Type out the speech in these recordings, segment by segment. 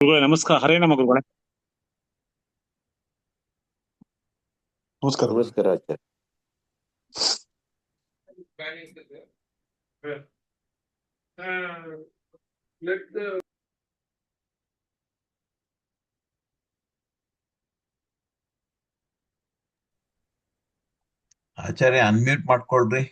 ಗುರುಗಳೇ ನಮಸ್ಕಾರ. ಹರೇ ನಮ ಗುರುಗಳೇ. ನಮಸ್ಕಾರ. ನಮಸ್ಕಾರ ಆಚಾರ್ಯ. ಆಚಾರ್ಯ ಅನ್ಮ್ಯೂಟ್ ಮಾಡ್ಕೊಳ್ರಿ.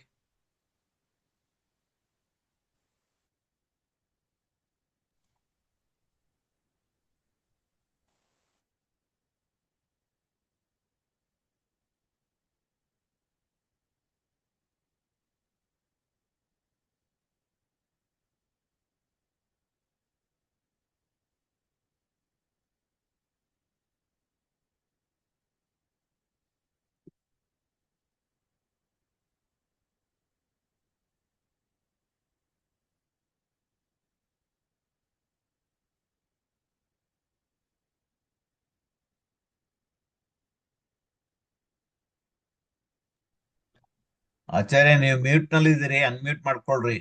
ಆಚಾರ್ಯ ನೀವು ಮ್ಯೂಟ್ ನಲ್ಲಿ ಇದ್ದೀರಿ, ಅನ್ಮ್ಯೂಟ್ ಮಾಡ್ಕೊಳ್ರಿ.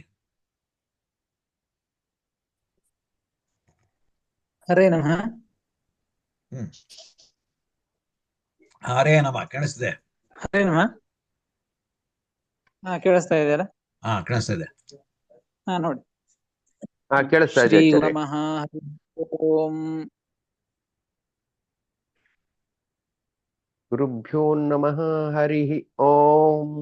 ಹರೇ ನಮಃ. ಹರೇ ನಮ ಕೇಳಿಸ್ದೆ. ಹರೇ ನಮಃ. ಕೇಳಿಸ್ತಾ ಇದೆಯಲ್ಲ? ಕೇಳಿಸ್ತಾ ಇದೆ. ನೋಡಿ. ಕೇಳಿಸ್ತಾ ಇದೆ ಶ್ರೀ ಆಚಾರ್ಯ. ನಮಃ. ಓಂ ಗುರುಭ್ಯೋ ನಮಃ. ಹರಿ ಓಂ.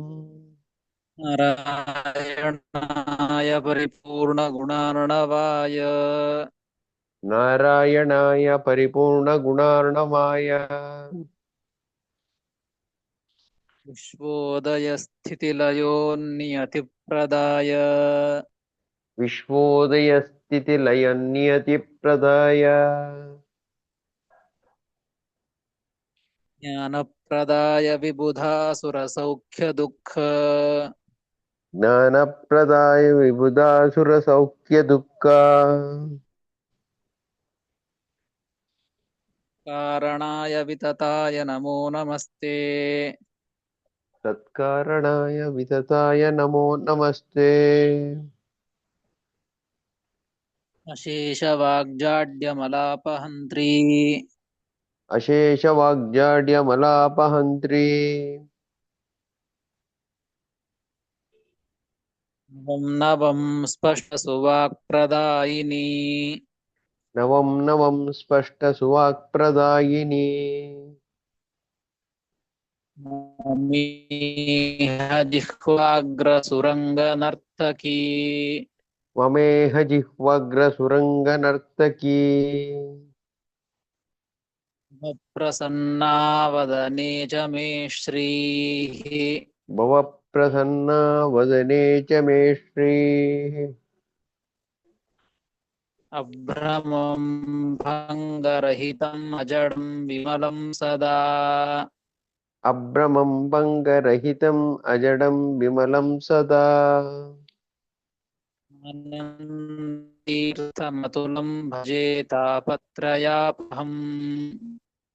ನಾರಾಯಣಾಯ ಪರಿಪೂರ್ಣ ಗುಣಾರ್ಣವಾಯ ನಾರಾಯಣಾಯ ಪರಿಪೂರ್ಣ ಗುಣಾರ್ಣವಾಯ ವಿಶ್ವೋದಯ ಸ್ಥಿತಿಲಯೋನ್ನಿಯತಿಪ್ರದಾಯ ವಿಶ್ವೋದಯ ಸ್ಥಿತಿ ಲಯ ನಿಯತಿ ಪ್ರದಾಯ ಜ್ಞಾನಪ್ರದಾಯ ವಿಬುಧಾಸುರ ಸೌಖ್ಯ ದುಃಖ ಜ್ಞಾನಪ್ರದಾಯ ವಿಬುಧಾಸುರ ಸೌಖ್ಯ ದುಃಖ ಕಾರಣಾಯ ವಿತತಾಯ ನಮೋ ನಮಸ್ತೆ. ತತ್ಕಾರಣಾಯ ವಿತತಾಯ ನಮೋ ನಮಸ್ತೆ. ಅಶೇಷ ವಾಗ್ಜಾಡ್ಯಮಲಾಪಹಂತ್ರೀ ಅಶೇಷ ವಾಗ್ಜಾಡ್ಯ ಮಲಾಪಹಂತ್ರಿ ನವಂ ಸ್ಪಷ್ಟ ಸುವಾಕ್ಪ್ರದಾಯಿನಿ ನವಂ ನವಂ ಸ್ಪಷ್ಟ ಸುವಾಕ್ಪ್ರದಾಯಿನಿ ಜಿಹ್ವಾಗ್ರ ಸುರಂಗ ನರ್ತಕೀ ಮಮೇಹ ಜಿಹ್ವಗ್ರ ಸುರಂಗ ನರ್ತಕೀ ಪ್ರಸನ್ನಾ ವದನೆ ಚ ಮೇ ಶ್ರೀಃ ಭವ ಪ್ರಸನ್ನಾ ವದನೆ ಚ ಮೇ ಶ್ರೀಃ ಅಭ್ರಮಂ ಭಂಗರಹಿತಂ ಅಜಡಂ ವಿಮಲಂ ಸದಾ ಅಭ್ರಮಂ ಭಂಗರಹಿತಂ ಅಜಡಂ ವಿಮಲಂ ಸದಾ ಆನಂದತೀರ್ಥಮತುಲಂ ಭಜೆ ತಾಪತ್ರಯಾಪಹಂ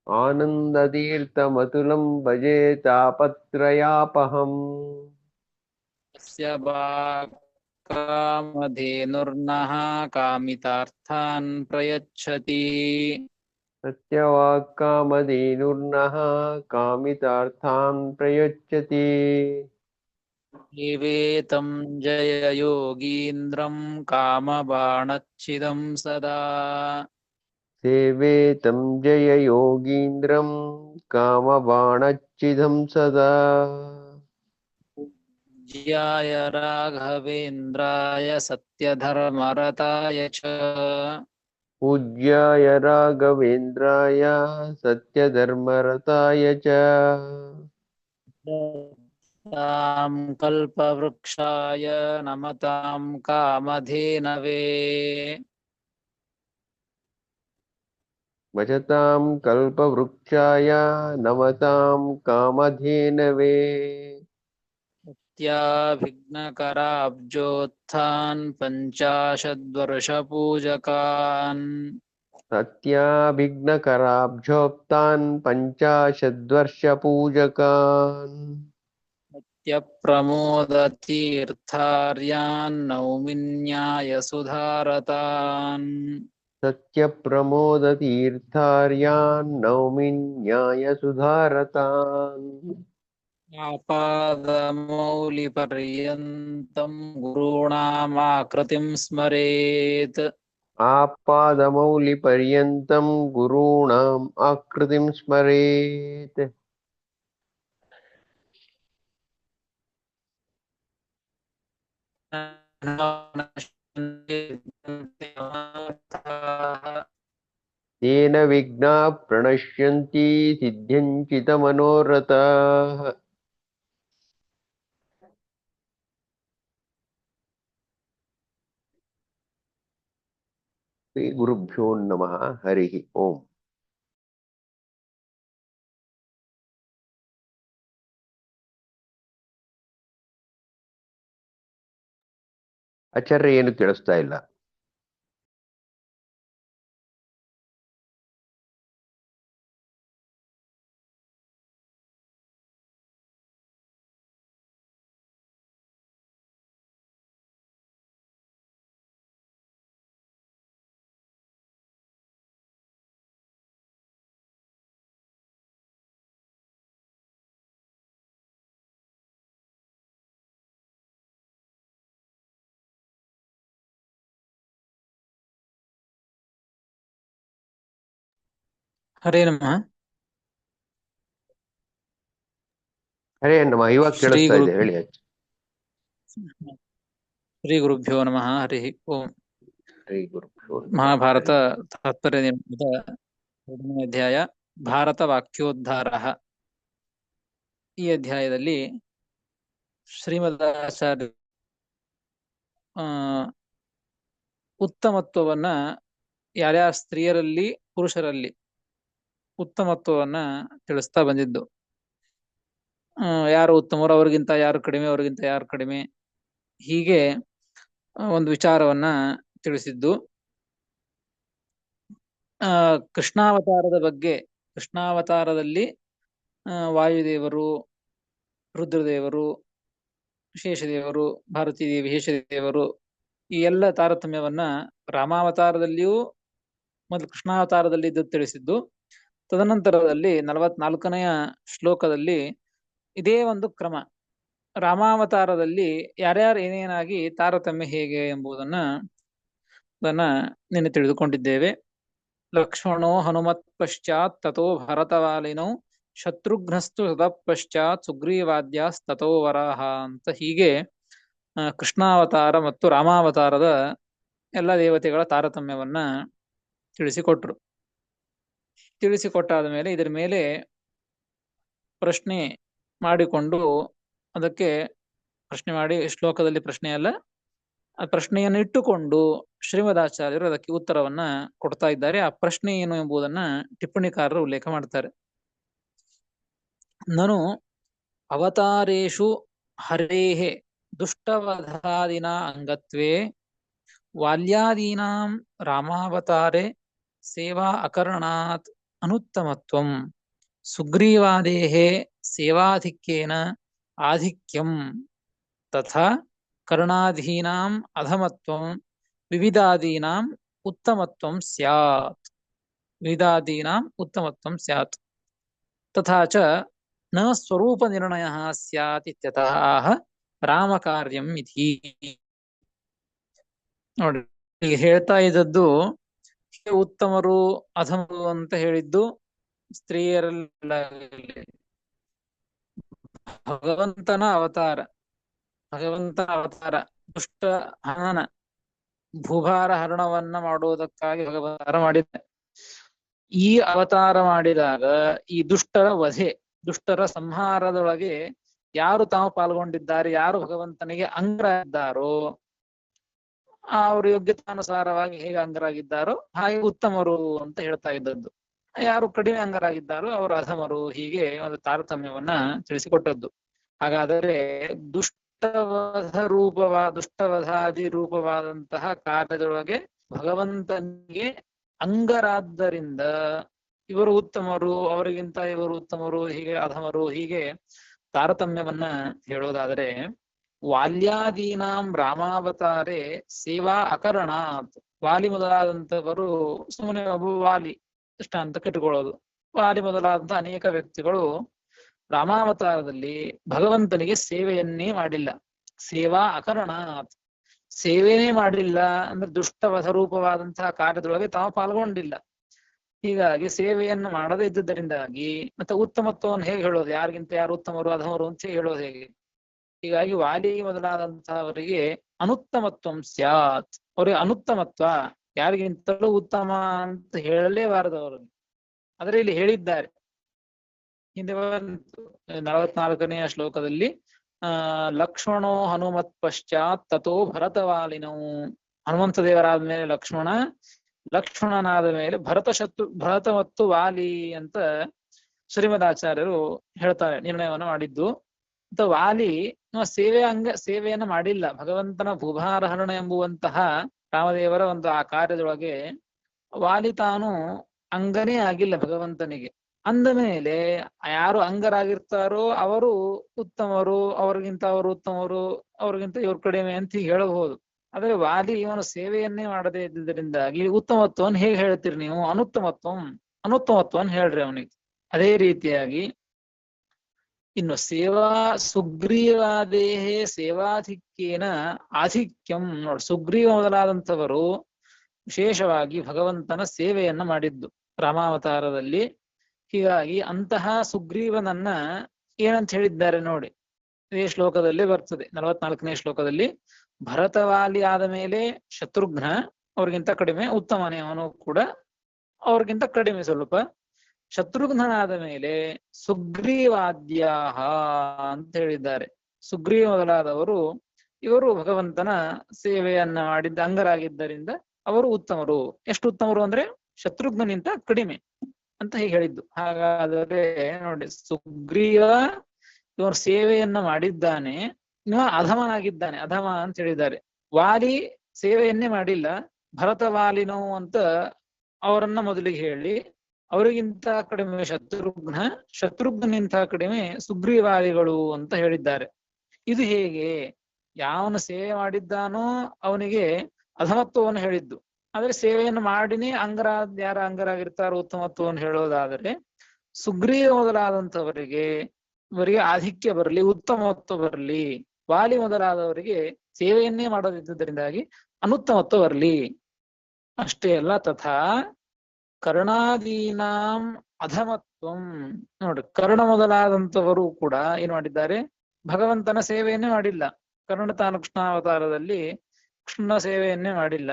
ಆನಂದತೀರ್ಥಮತುಲಂ ಭಜೆ ತಾಪತ್ರಯಾಪಹಂ ಯಸ್ಯ ಕಾಮಧೇನುರ್ನಃ ಕಾಮಿತಾರ್ಥಾನ್ ಪ್ರಯಚ್ಛತಿ ಸತ್ಯವಾಕ್ ಕಾಮಧೇನುರ್ನಃ ಕಾಮಿತಾರ್ಥಾನ್ ಪ್ರಯಚ್ಛತಿ ಏವೇತಂ ಜಯ ಯೋಗೀಂದ್ರಂ ಕಾಮಬಾಣಚ್ಛಿದಂ ಸದಾ ಸೇವೇತಂ ಜಯ ಯೋಗೀಂದ್ರಂ ಕಾಮಬಾಣಚ್ಛಿದಂ ಸದಾ ಜ್ಯಾಯ ರಾಘವೇಂದ್ರಾಯ ಸತ್ಯಧರ್ಮರತಾಯ ಚ ಪೂಜ್ಯಾಯ ರಾಘವೇಂದ್ರಾಯ ಸತ್ಯಧರ್ಮರತಾಯ ಚ ತಾಂ ಕಲ್ಪವೃಕ್ಷಾಯ ನಮತಾಂ ಕಾಮಧೇನವೇ ಭಜತಾಂ ಕಲ್ಪವೃಕ್ಷಾಯ ನಮತಾಂ ಕಾಮಧೇನವೇ ತ್ಯಾಭಿಘ್ನಕರಾಬ್ಜೋತ್ಥಾನ್ ಪಂಚಾಶದ್ವರ್ಷಪೂಜಕಾನ್ ಸತ್ಯಾಭಿಘ್ನಕರಾಬ್ಜೋಕ್ತಾನ್ ಪಂಚಾಶದ್ವರ್ಷಪೂಜಕಾನ್ ನಿತ್ಯಪ್ರಮೋದತೀರ್ಥಾರ್ಯಾನ್ ನೌಮಿನ್ಯಾಯ ಸುಧಾರತಾನ್ सत्यप्रमोदतीर्थार्यान् नौमि न्यायसुधारतान् आपादमौलिपर्यन्तं गुरूणामाकृतिं स्मरेत् आपादमौलिपर्यन्तं गुरूणाम् आकृतिं स्मरेत् तेन विघ्नाः प्रणश्यन्ति सिद्ध्यञ्चितमनोरथाः श्री गुरुभ्यो नमः हरिः ओम् ಆಚಾರ್ಯ ಏನು ಕೇಳಿಸ್ತಾ ಇಲ್ಲ. ಹರೇ ನಮಃ. ಹರೇ ನಮ್ಮ ಇವಾಗ ಶ್ರೀ ಕೇಳಿಸ್ತಾ ಗುರು ಇದೆ, ಹೇಳಿ. ಶ್ರೀ ಗುರುಭ್ಯೋ ನಮಃ. ಹರಿ ಓಂ. ಶ್ರೀ ಗುರುಭ್ಯೋ ನಮಃ. ಮಹಾಭಾರತ ತಾತ್ಪರ್ಯ ನಿರ್ಣಯದ 2ನೇ ಅಧ್ಯಾಯ ಭಾರತ ವಾಕ್ಯೋದ್ಧಾರ. ಈ ಅಧ್ಯಾಯದಲ್ಲಿ ಶ್ರೀಮದ್ ಆಚಾರ್ಯ ಉತ್ತಮತ್ವವನ್ನ ಯಾರ್ಯಾರ ಸ್ತ್ರೀಯರಲ್ಲಿ ಪುರುಷರಲ್ಲಿ ಉತ್ತಮತ್ವವನ್ನ ತಿಳಿಸ್ತಾ ಬಂದಿದ್ದು. ಯಾರು ಉತ್ತಮರು, ಅವ್ರಿಗಿಂತ ಯಾರು ಕಡಿಮೆ, ಅವ್ರಿಗಿಂತ ಯಾರು ಕಡಿಮೆ, ಹೀಗೆ ಒಂದು ವಿಚಾರವನ್ನ ತಿಳಿಸಿದ್ದು. ಕೃಷ್ಣಾವತಾರದ ಬಗ್ಗೆ, ಕೃಷ್ಣಾವತಾರದಲ್ಲಿ ವಾಯುದೇವರು, ರುದ್ರದೇವರು, ಶೇಷದೇವರು, ಭಾರತೀ ದೇವಿ, ಶೇಷದೇವರು, ಈ ಎಲ್ಲ ತಾರತಮ್ಯವನ್ನ ರಾಮಾವತಾರದಲ್ಲಿಯೂ ಮೊದಲು ಕೃಷ್ಣಾವತಾರದಲ್ಲಿ ಇದು ತಿಳಿಸಿದ್ದು. ತದನಂತರದಲ್ಲಿ 44ನೆಯ ಶ್ಲೋಕದಲ್ಲಿ ಇದೇ ಒಂದು ಕ್ರಮ, ರಾಮಾವತಾರದಲ್ಲಿ ಯಾರ್ಯಾರು ಏನೇನಾಗಿ ತಾರತಮ್ಯ ಹೇಗೆ ಎಂಬುದನ್ನ ನಿನ್ನೆ ತಿಳಿದುಕೊಂಡಿದ್ದೇವೆ. ಲಕ್ಷ್ಮಣೋ ಹನುಮತ್ ಪಶ್ಚಾತ್ ತಥೋ ಭರತವಾಲಿನೋ ಶತ್ರುಘ್ನಸ್ತು ತತಃಪಶ್ಚಾತ್ ಸುಗ್ರೀವಾದ್ಯಾಸ್ತಥೋ ವರಾಹ ಅಂತ ಹೀಗೆ ಕೃಷ್ಣಾವತಾರ ಮತ್ತು ರಾಮಾವತಾರದ ಎಲ್ಲ ದೇವತೆಗಳ ತಾರತಮ್ಯವನ್ನ ತಿಳಿಸಿಕೊಟ್ಟಾದ ಮೇಲೆ ಇದರ ಮೇಲೆ ಪ್ರಶ್ನೆ ಮಾಡಿಕೊಂಡು, ಅದಕ್ಕೆ ಪ್ರಶ್ನೆ ಮಾಡಿ, ಶ್ಲೋಕದಲ್ಲಿ ಪ್ರಶ್ನೆ ಅಲ್ಲ, ಆ ಪ್ರಶ್ನೆಯನ್ನು ಇಟ್ಟುಕೊಂಡು ಶ್ರೀಮದಾಚಾರ್ಯರು ಅದಕ್ಕೆ ಉತ್ತರವನ್ನ ಕೊಡ್ತಾ ಇದ್ದಾರೆ. ಆ ಪ್ರಶ್ನೆ ಏನು ಎಂಬುದನ್ನ ಟಿಪ್ಪಣಿಕಾರರು ಉಲ್ಲೇಖ ಮಾಡ್ತಾರೆ. ನನು ಅವತಾರೇಷು ಹರೇಹೇ ದುಷ್ಟವಧಾದಿನ ಅಂಗತ್ವೇ ವಾಲ್ಯಾದೀನಾಂ ರಾಮಾವತಾರೆ ಸೇವಾ ಅಕರಣಾತ್ ಅನುತ್ತಮತ್ವಂ ಸುಗ್ರೀವಾದೇಹೇ ಸೇವಾಧಿಕ್ಯೇನ ಆಧಿಕ್ಯಂ ತಥಾ ಕರ್ಣಾಧೀನಾಂ ಅಧಮತ್ವಂ ವಿವಿಧಾದೀನಾಂ ಉತ್ತಮತ್ವಂ ಸ್ಯಾತ್ ತಥಾ ಚ ನ ಸ್ವರೂಪ ನಿರ್ಣಯಃ ಸ್ಯಾತ್ ಇತ್ಯತಃ ಆಹ ರಾಮಕಾರ್ಯಂ ಇತಿ. ನೋಡಿ, ಈಗ ಹೇಳ್ತಾ ಇದ್ದದ್ದು ಉತ್ತಮರು ಅಧಮರು ಅಂತ ಹೇಳಿದ್ದು ಸ್ತ್ರೀಯರಲ್ಲ, ಭಗವಂತನ ಅವತಾರ ದುಷ್ಟ ಹನನ ಭೂಭಾರ ಹರಣವನ್ನ ಮಾಡುವುದಕ್ಕಾಗಿ ಭಗವಂತ ಮಾಡಿದ. ಈ ಅವತಾರ ಮಾಡಿದಾಗ ಈ ದುಷ್ಟರ ವಧೆ, ದುಷ್ಟರ ಸಂಹಾರದೊಳಗೆ ಯಾರು ತಾವು ಪಾಲ್ಗೊಂಡಿದ್ದಾರೆ, ಯಾರು ಭಗವಂತನಿಗೆ ಅಂಗರಾಗಿದ್ದಾರೋ, ಅವರು ಯೋಗ್ಯತಾನುಸಾರವಾಗಿ ಹೇಗೆ ಅಂಗರಾಗಿದ್ದಾರೋ ಹಾಗೆ ಉತ್ತಮರು ಅಂತ ಹೇಳ್ತಾ ಇದ್ದದ್ದು. ಯಾರು ಕಡಿಮೆ ಅಂಗರಾಗಿದ್ದಾರೋ ಅವರು ಅಧಮರು, ಹೀಗೆ ಒಂದು ತಾರತಮ್ಯವನ್ನ ತಿಳಿಸಿಕೊಟ್ಟದ್ದು. ಹಾಗಾದರೆ ದುಷ್ಟವಧಾದಿ ರೂಪವಾದಂತಹ ಕಾರ್ಯದೊಳಗೆ ಭಗವಂತನಿಗೆ ಅಂಗರಾದ್ದರಿಂದ ಇವರು ಉತ್ತಮರು, ಅವರಿಗಿಂತ ಇವರು ಉತ್ತಮರು, ಹೀಗೆ ಅಧಮರು, ಹೀಗೆ ತಾರತಮ್ಯವನ್ನ ಹೇಳೋದಾದರೆ ವಾಲ್ಯಾದೀನಾಂ ರಾಮಾವತಾರೆ ಸೇವಾ ಅಕರಣಾತ್ ವಾಲಿ ಮೊದಲಾದಂತವರು ಸುಮ್ಮನೆ ಒಬ್ಬ ವಾಲಿ ಇಷ್ಟ ಅಂತ ಕಟ್ಟಿಕೊಳ್ಳೋದು. ವಾಲಿ ಮೊದಲಾದಂತ ಅನೇಕ ವ್ಯಕ್ತಿಗಳು ರಾಮಾವತಾರದಲ್ಲಿ ಭಗವಂತನಿಗೆ ಸೇವೆಯನ್ನೇ ಮಾಡಿಲ್ಲ. ಸೇವಾ ಅಕರಣ, ಸೇವೆನೇ ಮಾಡಿಲ್ಲ ಅಂದ್ರೆ ದುಷ್ಟ ವಧರೂಪವಾದಂತಹ ಕಾರ್ಯದೊಳಗೆ ತಾವು ಪಾಲ್ಗೊಂಡಿಲ್ಲ. ಹೀಗಾಗಿ ಸೇವೆಯನ್ನು ಮಾಡದೇ ಇದ್ದುದರಿಂದಾಗಿ ಮತ್ತೆ ಉತ್ತಮತ್ವವನ್ನು ಹೇಗೆ ಹೇಳೋದು, ಯಾರಿಗಿಂತ ಯಾರು ಉತ್ತಮರು ಅಧಮರು ಅಂತ ಹೇಳೋದು ಹೇಗೆ? ಹೀಗಾಗಿ ವಾಲಿ ಮೊದಲಾದಂತಹವರಿಗೆ ಅನುತ್ತಮತ್ವಂ ಸ್ಯಾತ್, ಅವರಿಗೆ ಅನುತ್ತಮತ್ವ, ಯಾರಿಗಿಂತಲೂ ಉತ್ತಮ ಅಂತ ಹೇಳಲೇಬಾರದು ಅವರಿಗೆ. ಆದರೆ ಇಲ್ಲಿ ಹೇಳಿದ್ದಾರೆ, ಹಿಂದೆ 44ನೆಯ ಶ್ಲೋಕದಲ್ಲಿ ಲಕ್ಷ್ಮಣೋ ಹನುಮತ್ ಪಶ್ಚಾತ್ ತಥೋ ಭರತವಾಲಿನವು. ಹನುಮಂತ ದೇವರಾದ ಮೇಲೆ ಲಕ್ಷ್ಮಣನಾದ ಮೇಲೆ ಭರತ ಮತ್ತು ವಾಲಿ ಅಂತ ಶ್ರೀಮದಾಚಾರ್ಯರು ಹೇಳ್ತಾರೆ, ನಿರ್ಣಯವನ್ನು ಮಾಡಿದ್ದು. ಅಂತ ವಾಲಿ ಸೇವೆಯನ್ನ ಮಾಡಿಲ್ಲ. ಭಗವಂತನ ಭೂಭಾರಹರಣ ಎಂಬುವಂತಹ ರಾಮದೇವರ ಒಂದು ಆ ಕಾರ್ಯದೊಳಗೆ ವಾಲಿ ತಾನು ಅಂಗನೇ ಆಗಿಲ್ಲ ಭಗವಂತನಿಗೆ. ಅಂದ ಮೇಲೆ ಯಾರು ಅಂಗರಾಗಿರ್ತಾರೋ ಅವರು ಉತ್ತಮರು, ಅವ್ರಿಗಿಂತ ಅವರು ಉತ್ತಮರು, ಅವ್ರಿಗಿಂತ ಇವ್ರ ಕಡಿಮೆ ಅಂತ ಹೇಳಬಹುದು. ಆದ್ರೆ ವಾಲಿ ಇವನು ಸೇವೆಯನ್ನೇ ಮಾಡದೇ ಇದ್ದುದರಿಂದಾಗಿ ಉತ್ತಮತ್ವವನ್ನು ಹೇಗೆ ಹೇಳ್ತೀರಿ ನೀವು? ಅನುತ್ತಮತ್ವವನ್ನು ಹೇಳ್ರಿ ಅವನಿಗೆ. ಅದೇ ರೀತಿಯಾಗಿ ಇನ್ನು ಸುಗ್ರೀವಾದೇಹೇ ಸೇವಾಧಿಕ್ಯೇನ ಆಧಿಕ್ಯಂ ನೋಡಿ, ಸುಗ್ರೀವ ಮೊದಲಾದಂಥವರು ವಿಶೇಷವಾಗಿ ಭಗವಂತನ ಸೇವೆಯನ್ನ ಮಾಡಿದ್ದು ರಾಮಾವತಾರದಲ್ಲಿ. ಹೀಗಾಗಿ ಅಂತಹ ಸುಗ್ರೀವನನ್ನ ಏನಂತ ಹೇಳಿದ್ದಾರೆ ನೋಡಿ, ಈ ಶ್ಲೋಕದಲ್ಲಿ ಬರ್ತದೆ. 44ನೇ ಶ್ಲೋಕದಲ್ಲಿ ಭರತವಾಲಿ ಆದ ಮೇಲೆ ಶತ್ರುಘ್ನ ಅವ್ರಿಗಿಂತ ಕಡಿಮೆ, ಉತ್ತಮನೇ ಅವನು ಕೂಡ ಅವ್ರಿಗಿಂತ ಕಡಿಮೆ ಸ್ವಲ್ಪ. ಶತ್ರುಘ್ನನಾದ ಮೇಲೆ ಸುಗ್ರೀವಾದ್ಯಾಹ ಅಂತ ಹೇಳಿದ್ದಾರೆ. ಸುಗ್ರೀವ ಮೊದಲಾದವರು ಇವರು ಭಗವಂತನ ಸೇವೆಯನ್ನ ಮಾಡಿದ್ದ ಅಂಗರಾಗಿದ್ದರಿಂದ ಅವರು ಉತ್ತಮರು. ಎಷ್ಟು ಉತ್ತಮರು ಅಂದ್ರೆ ಶತ್ರುಘ್ನಿಂತ ಕಡಿಮೆ ಅಂತ ಹೀಗೆ ಹೇಳಿದ್ದು. ಹಾಗಾದರೆ ನೋಡಿ, ಸುಗ್ರೀವ ಇವರ ಸೇವೆಯನ್ನ ಮಾಡಿದ್ದಾನೆ, ಇವ ಅಧಮನಾಗಿದ್ದಾನೆ, ಅಧಮ ಅಂತ ಹೇಳಿದ್ದಾರೆ. ವಾಲಿ ಸೇವೆಯನ್ನೇ ಮಾಡಿಲ್ಲ, ಭರತ ವಾಲಿನೋ ಅಂತ ಅವರನ್ನ ಮೊದಲಿಗೆ ಹೇಳಿ, ಅವರಿಗಿಂತ ಕಡಿಮೆ ಶತ್ರುಘ್ನಿಂತ ಕಡಿಮೆ ಸುಗ್ರೀವಾದಿಗಳು ಅಂತ ಹೇಳಿದ್ದಾರೆ. ಇದು ಹೇಗೆ? ಯಾವನು ಸೇವೆ ಮಾಡಿದ್ದಾನೋ ಅವನಿಗೆ ಅಧಮತ್ವವನ್ನು ಹೇಳಿದ್ದು. ಆದ್ರೆ ಸೇವೆಯನ್ನು ಮಾಡಿನೇ ಯಾರ ಅಂಗರಾಗಿರ್ತಾರೋ ಉತ್ತಮತ್ವವನ್ನು ಹೇಳೋದಾದರೆ, ಸುಗ್ರೀವ ಮೊದಲಾದಂಥವರಿಗೆ ಇವರಿಗೆ ಆಧಿಕ್ಯ ಬರಲಿ, ಉತ್ತಮತ್ವ ಬರಲಿ. ವಾಲಿ ಮೊದಲಾದವರಿಗೆ ಸೇವೆಯನ್ನೇ ಮಾಡೋದಿದ್ದುದರಿಂದಾಗಿ ಅನುತ್ತಮತ್ವ ಬರಲಿ. ಅಷ್ಟೇ ಅಲ್ಲ, ತಥಾ ಕರ್ಣಾದೀನಾಂ ಅಧಮತ್ವಂ. ನೋಡಿ, ಕರ್ಣ ಮೊದಲಾದಂಥವರು ಕೂಡ ಏನ್ ಮಾಡಿದ್ದಾರೆ? ಭಗವಂತನ ಸೇವೆಯನ್ನೇ ಮಾಡಿಲ್ಲ. ಕರ್ಣ ತಾನು ಕೃಷ್ಣಾವತಾರದಲ್ಲಿ ಕೃಷ್ಣ ಸೇವೆಯನ್ನೇ ಮಾಡಿಲ್ಲ.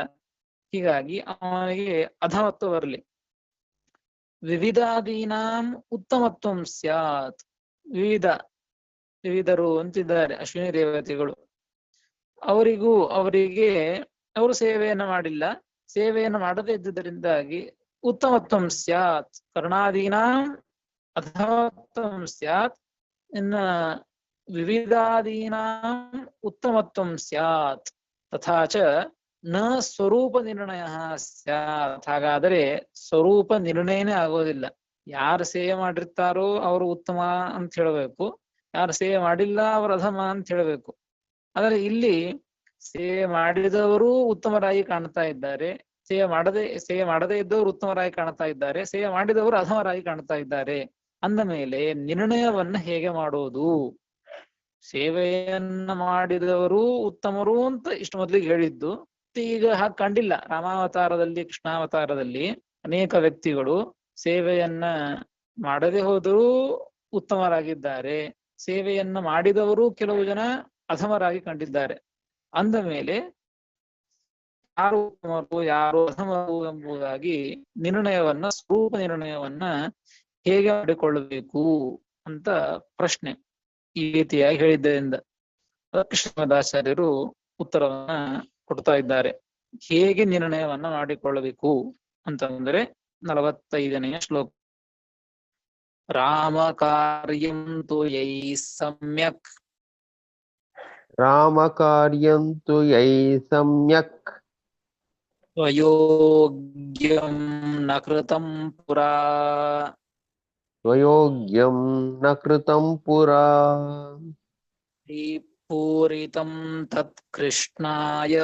ಹೀಗಾಗಿ ಅವನಿಗೆ ಅಧಮತ್ವ ಬರಲಿ. ವಿವಿಧಾದೀನಾಂ ಉತ್ತಮತ್ವಂ ಸ್ಯಾತ್. ವಿವಿಧರು ಅಂತಿದ್ದಾರೆ ಅಶ್ವಿನಿ ದೇವತೆಗಳು, ಅವರು ಸೇವೆಯನ್ನ ಮಾಡಿಲ್ಲ. ಸೇವೆಯನ್ನು ಮಾಡದೇ ಇದ್ದುದರಿಂದಾಗಿ ಉತ್ತಮತ್ವಂ ಸ್ಯಾತ್. ಕರ್ಣಾದೀನಾಂ ಅಧಮತ್ವಂ ಸ್ಯಾತ್. ಇನ್ನ ವಿವಿಧಾದೀನಾಂ ಉತ್ತಮತ್ವಂ ಸ್ಯಾತ್. ತಥಾಚ ನ ಸ್ವರೂಪ ನಿರ್ಣಯ ಸ್ಯಾತ್. ಹಾಗಾದರೆ ಸ್ವರೂಪ ನಿರ್ಣಯನೇ ಆಗೋದಿಲ್ಲ. ಯಾರು ಸೇವೆ ಮಾಡಿರ್ತಾರೋ ಅವರು ಉತ್ತಮ ಅಂತ ಹೇಳಬೇಕು, ಯಾರು ಸೇವೆ ಮಾಡಿಲ್ಲ ಅವರು ಅಧಮ ಅಂತ ಹೇಳಬೇಕು. ಆದರೆ ಇಲ್ಲಿ ಸೇವೆ ಮಾಡಿದವರು ಉತ್ತಮರಾಗಿ ಕಾಣ್ತಾ ಇದ್ದಾರೆ, ಸೇವೆ ಮಾಡದೇ ಇದ್ದವರು ಉತ್ತಮರಾಗಿ ಕಾಣ್ತಾ ಇದ್ದಾರೆ, ಸೇವೆ ಮಾಡಿದವರು ಅಧಮರಾಗಿ ಕಾಣ್ತಾ ಇದ್ದಾರೆ. ಅಂದ ಮೇಲೆ ನಿರ್ಣಯವನ್ನ ಹೇಗೆ ಮಾಡೋದು? ಸೇವೆಯನ್ನ ಮಾಡಿದವರು ಉತ್ತಮರು ಅಂತ ಇಷ್ಟು ಮೊದಲಿಗೆ ಹೇಳಿದ್ದು, ಈಗ ಹಾಗೆ ಕಂಡಿಲ್ಲ. ರಾಮಾವತಾರದಲ್ಲಿ ಕೃಷ್ಣಾವತಾರದಲ್ಲಿ ಅನೇಕ ವ್ಯಕ್ತಿಗಳು ಸೇವೆಯನ್ನ ಮಾಡದೆ ಹೋದರೂ ಉತ್ತಮರಾಗಿದ್ದಾರೆ, ಸೇವೆಯನ್ನ ಮಾಡಿದವರು ಕೆಲವು ಜನ ಅಧಮರಾಗಿ ಕಂಡಿದ್ದಾರೆ. ಅಂದ ಮೇಲೆ ಯಾರು ಉತ್ತಮರು ಯಾರು ಅಧಮರು ಎಂಬುದಾಗಿ ಸ್ವರೂಪ ನಿರ್ಣಯವನ್ನ ಹೇಗೆ ಮಾಡಿಕೊಳ್ಳಬೇಕು ಅಂತ ಪ್ರಶ್ನೆ ಈ ರೀತಿಯಾಗಿ ಹೇಳಿದ್ದರಿಂದ ಅದಕ್ಕೆ ಶ್ರೀಮದಾಚಾರ್ಯರು ಉತ್ತರವನ್ನ ಕೊಡ್ತಾ ಇದ್ದಾರೆ. ಹೇಗೆ ನಿರ್ಣಯವನ್ನ ಮಾಡಿಕೊಳ್ಳಬೇಕು ಅಂತಂದ್ರೆ 45ನೆಯ ಶ್ಲೋಕ. ರಾಮ ಕಾರ್ಯಂ ತು ಯೈ ಸಮ್ಯಕ್. ರಾಮ ಕಾರ್ಯಂ ತು ಯೈ ಸಮ್ಯಕ್. ಸ್ವಯೋಗ್ಯಂ ನ ಕೃತಂ ಪುರಾ. ಸ್ವಯೋಗ್ಯಂ ನ ಕೃತಂ ಪುರಾ. ಪೂರಿತಂ ತತ್ ಕೃಷ್ಣಾಯ.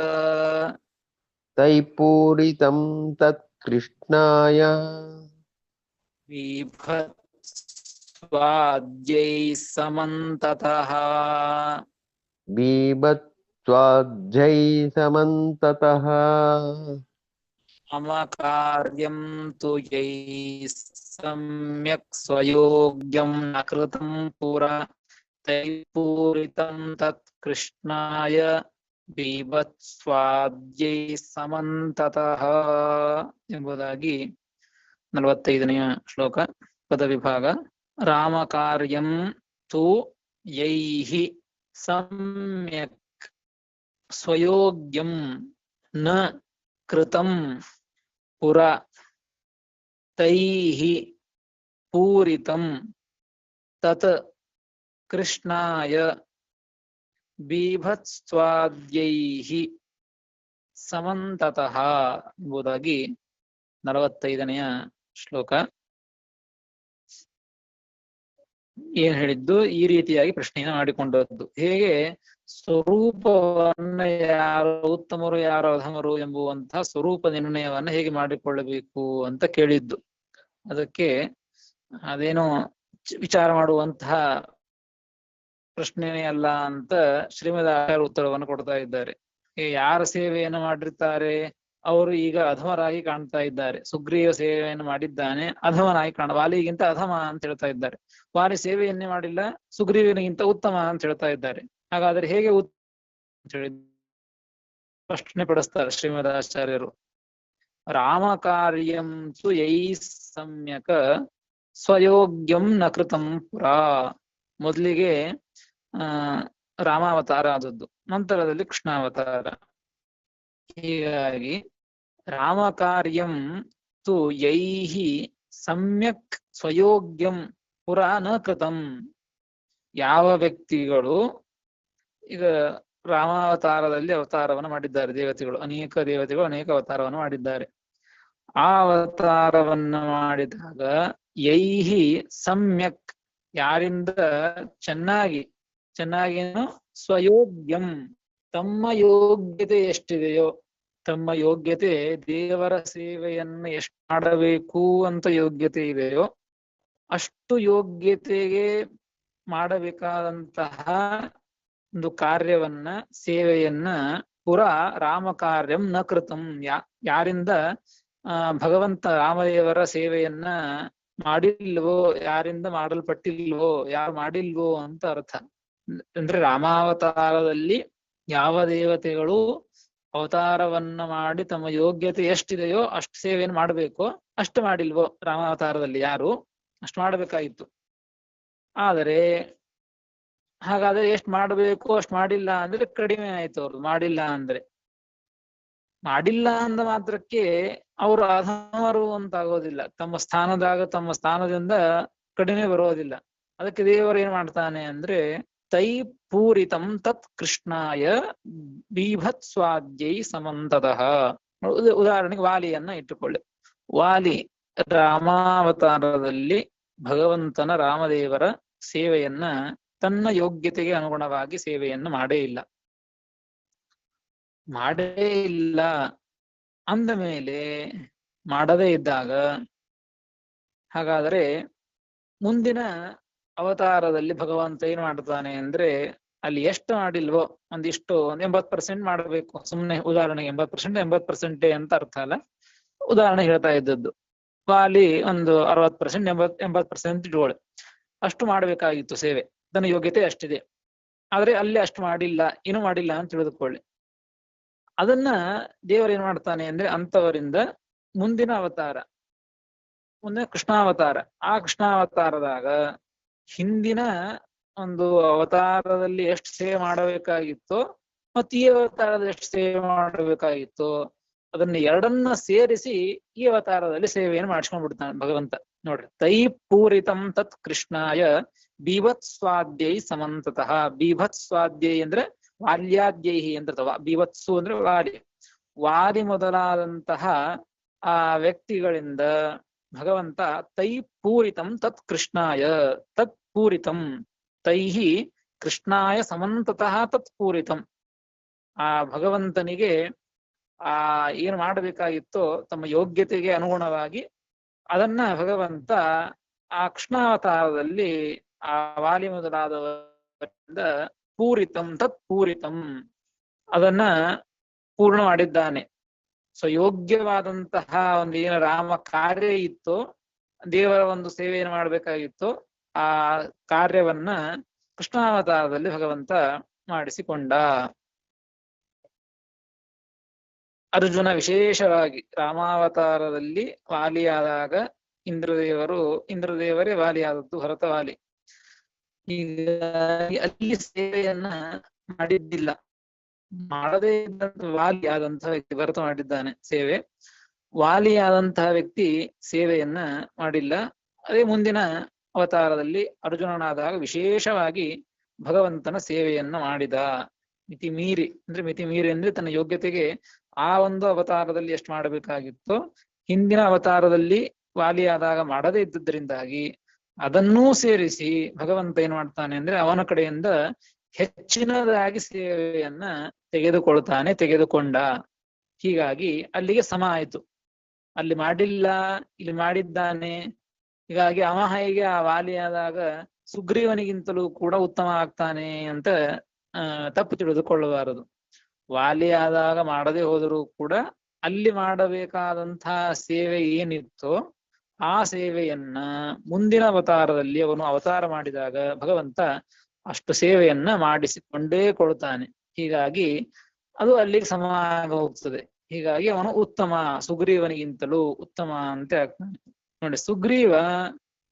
ತೈಪೂರಿತಂ ತತ್ ಕೃಷ್ಣಾಯ ಬೀಭತ್ಸ್ವಾದ್ಯೈ ಸಮಂತತಃ ಬೀಭತ್ಸ್ವಾಧ್ಯಾಯೈ ಸಮಂತತಃ ಮಮ ಕಾರ್ಯಂ ತು ಯೈ ಸಮ್ಯಕ್ ಸ್ವಯೋಗ್ಯಂ ನ ಕೃತಂ ಪುರ ತೈಪೂರಿತಂ ತತ್ ಕೃಷ್ಣಾಯ ಬೀಭತ್ಸ್ವಾದ್ಯೈ ಸಮಂತತಃ ಎಂಬುದಾಗಿ 45ನೆಯ ಶ್ಲೋಕ ಪದವಿಭಾಗ. ರಾಮಕಾರ್ಯಂ ತು ಯೈಹಿ ಸಮ್ಯಕ್ ಸ್ವಯೋಗ್ಯಂ ನ ಕೃತಂ ಪುರ ತೈಹಿ ಪೂರಿತಂ ತತ್ ಕೃಷ್ಣಾಯ ಬೀಭತ್ಸ್ವಾದ್ಯೈಹಿ ಸಮಂತತಃ ಎಂಬುದಾಗಿ 45ನೆಯ ಶ್ಲೋಕ. ಏನ್ ಹೇಳಿದ್ದು? ಈ ರೀತಿಯಾಗಿ ಪ್ರಶ್ನೆಯನ್ನು ಮಾಡಿಕೊಂಡದ್ದು. ಹೇಗೆ ಸ್ವರೂಪವನ್ನ ಯಾರು ಉತ್ತಮರು ಯಾರು ಅಧಮರು ಎಂಬುವಂತಹ ಸ್ವರೂಪ ನಿರ್ಣಯವನ್ನ ಹೇಗೆ ಮಾಡಿಕೊಳ್ಳಬೇಕು ಅಂತ ಕೇಳಿದ್ದು. ಅದಕ್ಕೆ ಅದೇನೋ ವಿಚಾರ ಮಾಡುವಂತಹ ಪ್ರಶ್ನೆನೇ ಅಲ್ಲ ಅಂತ ಶ್ರೀಮದ್ ಆಚಾರ್ಯರು ಉತ್ತರವನ್ನು ಕೊಡ್ತಾ ಇದ್ದಾರೆ. ಯಾರ ಸೇವೆಯನ್ನು ಮಾಡಿರ್ತಾರೆ ಅವರು ಈಗ ಅಧಮರಾಗಿ ಕಾಣ್ತಾ ಇದ್ದಾರೆ. ಸುಗ್ರೀವ ಸೇವೆಯನ್ನು ಮಾಡಿದ್ದಾನೆ, ಅಧಮನಾಗಿ ವಾಲಿಗಿಂತ ಅಧಮ ಅಂತ ಹೇಳ್ತಾ ಇದ್ದಾರೆ. ವಾಲಿ ಸೇವೆಯನ್ನೇ ಮಾಡಿಲ್ಲ, ಸುಗ್ರೀವನಿಗಿಂತ ಉತ್ತಮ ಅಂತ ಹೇಳ್ತಾ ಇದ್ದಾರೆ. ಹಾಗಾದ್ರೆ ಹೇಗೆ ಹೇಳಿ ಪ್ರಶ್ನೆ ಪಡಿಸ್ತಾರೆ ಶ್ರೀಮದ್ ಆಚಾರ್ಯರು. ರಾಮ ಕಾರ್ಯಂ ಸು ಯೈ ಸಮ್ಯಕ ಸ್ವಯೋಗ್ಯಂ ನ ಕೃತಂ ಪುರ. ಮೊದಲಿಗೆ ರಾಮಾವತಾರ ಆದದ್ದು, ನಂತರದಲ್ಲಿ ಕೃಷ್ಣಾವತಾರ. ಹೀಗಾಗಿ ರಾಮ ಕಾರ್ಯಂ ತು ಯೈಹಿ ಸಮ್ಯಕ್ ಸ್ವಯೋಗ್ಯಂ ಪುರ ನ ಕೃತಂ. ಯಾವ ವ್ಯಕ್ತಿಗಳು ಈಗ ರಾಮಾವತಾರದಲ್ಲಿ ಅವತಾರವನ್ನು ಮಾಡಿದ್ದಾರೆ, ದೇವತೆಗಳು ಅನೇಕ ದೇವತೆಗಳು ಅನೇಕ ಅವತಾರವನ್ನು ಮಾಡಿದ್ದಾರೆ. ಆ ಅವತಾರವನ್ನು ಮಾಡಿದಾಗ ಯೈಹಿ ಸಮ್ಯಕ್ ಯಾರಿಂದ ಚೆನ್ನಾಗೇನು ಸ್ವಯೋಗ್ಯಂ ತಮ್ಮ ಯೋಗ್ಯತೆ ಎಷ್ಟಿದೆಯೋ, ತಮ್ಮ ಯೋಗ್ಯತೆ ದೇವರ ಸೇವೆಯನ್ನು ಎಷ್ಟು ಮಾಡಬೇಕು ಅಂತ ಯೋಗ್ಯತೆ ಇದೆಯೋ ಅಷ್ಟು ಯೋಗ್ಯತೆಗೆ ಮಾಡಬೇಕಾದಂತಹ ಒಂದು ಕಾರ್ಯವನ್ನ ಸೇವೆಯನ್ನ ಪುರ ರಾಮ ಕಾರ್ಯಂ ನ ಕೃತಂ. ಯಾರಿಂದ ಭಗವಂತ ರಾಮದೇವರ ಸೇವೆಯನ್ನ ಮಾಡಿಲ್ವೋ, ಯಾರಿಂದ ಮಾಡಲ್ಪಟ್ಟಿಲ್ವೋ, ಯಾರು ಮಾಡಿಲ್ವೋ ಅಂತ ಅರ್ಥ. ಅಂದ್ರೆ ರಾಮಾವತಾರದಲ್ಲಿ ಯಾವ ದೇವತೆಗಳು ಅವತಾರವನ್ನ ಮಾಡಿ ತಮ್ಮ ಯೋಗ್ಯತೆ ಎಷ್ಟಿದೆಯೋ ಅಷ್ಟು ಸೇವೆಯನ್ನು ಮಾಡಬೇಕೋ ಅಷ್ಟು ಮಾಡಿಲ್ವೋ, ರಾಮಾವತಾರದಲ್ಲಿ ಯಾರು ಅಷ್ಟು ಮಾಡಬೇಕಾಗಿತ್ತು. ಆದರೆ ಹಾಗಾದ್ರೆ ಎಷ್ಟು ಮಾಡಬೇಕು ಅಷ್ಟು ಮಾಡಿಲ್ಲ ಅಂದ್ರೆ ಕಡಿಮೆ ಆಯ್ತು. ಅವ್ರು ಮಾಡಿಲ್ಲ ಅಂದ ಮಾತ್ರಕ್ಕೆ ಅವರು ಅಧಮರು ಅಂತ ಆಗೋದಿಲ್ಲ. ತಮ್ಮ ಸ್ಥಾನದಿಂದ ಕಡಿಮೆ ಬರೋದಿಲ್ಲ. ಅದಕ್ಕೆ ದೇವರು ಏನ್ ಮಾಡ್ತಾನೆ ಅಂದ್ರೆ ತೈ ಪೂರಿತಂ ತತ್ ಕೃಷ್ಣಾಯ ಬೀಭತ್ಸ್ವಾದ್ಯೈ ಸಮಂತತಃ. ಉದಾಹರಣೆಗೆ ವಾಲಿಯನ್ನ ಇಟ್ಟುಕೊಳ್ಳಿ. ವಾಲಿ ರಾಮಾವತಾರದಲ್ಲಿ ಭಗವಂತನ ರಾಮದೇವರ ಸೇವೆಯನ್ನ ತನ್ನ ಯೋಗ್ಯತೆಗೆ ಅನುಗುಣವಾಗಿ ಸೇವೆಯನ್ನು ಮಾಡೇ ಇಲ್ಲ ಅಂದ ಮೇಲೆ ಮಾಡದೇ ಇದ್ದಾಗ, ಹಾಗಾದರೆ ಮುಂದಿನ ಅವತಾರದಲ್ಲಿ ಭಗವಂತ ಏನ್ ಮಾಡ್ತಾನೆ ಅಂದ್ರೆ ಅಲ್ಲಿ ಎಷ್ಟು ಮಾಡಿಲ್ವೋ ಒಂದಿಷ್ಟು 80% ಮಾಡಬೇಕು. ಸುಮ್ನೆ ಉದಾಹರಣೆಗೆ 80% ಅಂತ ಅರ್ಥ ಅಲ್ಲ, ಉದಾಹರಣೆ ಹೇಳ್ತಾ ಇದ್ದದ್ದು. ವಾಲಿ ಒಂದು 60% 80% ಇಟ್ಕೊಳ್ಳಿ, ಅಷ್ಟು ಮಾಡಬೇಕಾಗಿತ್ತು ಸೇವೆ, ತನ್ನ ಯೋಗ್ಯತೆ ಅಷ್ಟಿದೆ. ಆದ್ರೆ ಅಲ್ಲಿ ಅಷ್ಟು ಮಾಡಿಲ್ಲ, ಏನು ಮಾಡಿಲ್ಲ ಅಂತ ತಿಳಿದುಕೊಳ್ಳಿ. ಅದನ್ನ ದೇವರು ಮಾಡ್ತಾನೆ ಅಂದ್ರೆ ಅಂತವರಿಂದ ಮುಂದಿನ ಅವತಾರ, ಮುಂದೆ ಕೃಷ್ಣಾವತಾರ. ಆ ಕೃಷ್ಣಾವತಾರದಾಗ ಹಿಂದಿನ ಒಂದು ಅವತಾರದಲ್ಲಿ ಎಷ್ಟು ಸೇವೆ ಮಾಡಬೇಕಾಗಿತ್ತೋ ಮತ್ತು ಈ ಅವತಾರದಲ್ಲಿ ಎಷ್ಟು ಸೇವೆ ಮಾಡಬೇಕಾಗಿತ್ತೋ ಅದನ್ನ ಎರಡನ್ನ ಸೇರಿಸಿ ಈ ಅವತಾರದಲ್ಲಿ ಸೇವೆಯನ್ನು ಮಾಡಿಸ್ಕೊಂಡ್ಬಿಡ್ತಾನೆ ಭಗವಂತ. ನೋಡ್ರಿ, ತೈ ಪೂರಿತಂ ತತ್ ಕೃಷ್ಣಾಯ ಬೀಭತ್ಸ್ವಾದ್ಯೈ ಸಮಂತತಃ. ಬೀಭತ್ಸ್ವಾದ್ಯೈ ಅಂದ್ರೆ ವಾಲ್ಯಾದ್ಯೈಹಿ ಅಂತ. ಬೀಭತ್ಸು ಅಂದ್ರೆ ವಾಲಿ ಮೊದಲಾದಂತಹ ಆ ವ್ಯಕ್ತಿಗಳಿಂದ ಭಗವಂತ ತೈ ಪೂರಿತಂ ತತ್ ಕೃಷ್ಣಾಯ, ತತ್ ಪೂರಿತಂ ತೈಹಿ ಕೃಷ್ಣಾಯ ಸಮಂತತಃ ತತ್ ಪೂರಿತಂ. ಆ ಭಗವಂತನಿಗೆ ಏನು ಮಾಡಬೇಕಾಗಿತ್ತೋ ತಮ್ಮ ಯೋಗ್ಯತೆಗೆ ಅನುಗುಣವಾಗಿ ಅದನ್ನ ಭಗವಂತ ಆ ಕೃಷ್ಣಾವತಾರದಲ್ಲಿ ಆ ವಾಲಿ ಮೊದಲಾದವರಿಂದ ಪೂರಿತಂ ತತ್ ಪೂರಿತಂ ಅದನ್ನ ಪೂರ್ಣ ಮಾಡಿದ್ದಾನೆ. ಸೊ ಯೋಗ್ಯವಾದಂತಹ ಒಂದು ಏನು ರಾಮ ಕಾರ್ಯ ಇತ್ತೋ, ದೇವರ ಒಂದು ಸೇವೆಯನ್ನು ಮಾಡಬೇಕಾಗಿತ್ತು, ಆ ಕಾರ್ಯವನ್ನ ಕೃಷ್ಣಾವತಾರದಲ್ಲಿ ಭಗವಂತ ಮಾಡಿಸಿಕೊಂಡ. ಅರ್ಜುನ ವಿಶೇಷವಾಗಿ ರಾಮಾವತಾರದಲ್ಲಿ ವಾಲಿಯಾದಾಗ ಇಂದ್ರದೇವರೇ ವಾಲಿಯಾದದ್ದು, ಭರತವಾಲಿ. ಹೀಗಾಗಿ ಅಲ್ಲಿ ಸೇವೆಯನ್ನ ಮಾಡಿದ್ದಿಲ್ಲ, ಮಾಡದೇ ಇದ್ದಂತ ವಾಲಿಯಾದಂತಹ ವ್ಯಕ್ತಿ ಭರತ ಮಾಡಿದ್ದಾನೆ ಸೇವೆ. ವಾಲಿಯಾದಂತಹ ವ್ಯಕ್ತಿ ಸೇವೆಯನ್ನ ಮಾಡಿಲ್ಲ. ಅದೇ ಮುಂದಿನ ಅವತಾರದಲ್ಲಿ ಅರ್ಜುನನಾದಾಗ ವಿಶೇಷವಾಗಿ ಭಗವಂತನ ಸೇವೆಯನ್ನ ಮಾಡಿದ. ಮಿತಿ ಮೀರಿ ಅಂದ್ರೆ ತನ್ನ ಯೋಗ್ಯತೆಗೆ ಆ ಒಂದು ಅವತಾರದಲ್ಲಿ ಎಷ್ಟು ಮಾಡಬೇಕಾಗಿತ್ತೋ ಹಿಂದಿನ ಅವತಾರದಲ್ಲಿ ವಾಲಿಯಾದಾಗ ಮಾಡದೇ ಇದ್ದುದರಿಂದಾಗಿ ಅದನ್ನೂ ಸೇರಿಸಿ ಭಗವಂತ ಏನ್ ಮಾಡ್ತಾನೆ ಅಂದ್ರೆ ಅವನ ಕಡೆಯಿಂದ ಹೆಚ್ಚಿನದಾಗಿ ಸೇವೆಯನ್ನ ತೆಗೆದುಕೊಂಡ. ಹೀಗಾಗಿ ಅಲ್ಲಿಗೆ ಸಮ ಆಯ್ತು. ಅಲ್ಲಿ ಮಾಡಿಲ್ಲ, ಇಲ್ಲಿ ಮಾಡಿದ್ದಾನೆ. ಹೀಗಾಗಿ ಅವ ಹೇಗೆ ಆ ವಾಲಿಯಾದಾಗ ಸುಗ್ರೀವನಿಗಿಂತಲೂ ಕೂಡ ಉತ್ತಮ ಆಗ್ತಾನೆ ಅಂತ ತಪ್ಪು ತಿಳಿದುಕೊಳ್ಳಬಾರದು. ವಾಲಿಯಾದಾಗ ಮಾಡದೆ ಹೋದರೂ ಕೂಡ ಅಲ್ಲಿ ಮಾಡಬೇಕಾದಂತಹ ಸೇವೆ ಏನಿತ್ತೋ ಆ ಸೇವೆಯನ್ನ ಮುಂದಿನ ಅವತಾರದಲ್ಲಿ ಅವನು ಅವತಾರ ಮಾಡಿದಾಗ ಭಗವಂತ ಅಷ್ಟು ಸೇವೆಯನ್ನ ಮಾಡಿಸಿಕೊಂಡೇ ಕೊಡ್ತಾನೆ. ಹೀಗಾಗಿ ಅದು ಅಲ್ಲಿಗೆ ಸಮ ಹೋಗ್ತದೆ. ಹೀಗಾಗಿ ಅವನು ಉತ್ತಮ, ಸುಗ್ರೀವನಿಗಿಂತಲೂ ಉತ್ತಮ ಅಂತ ಆಗ್ತಾನೆ. ನೋಡಿ, ಸುಗ್ರೀವ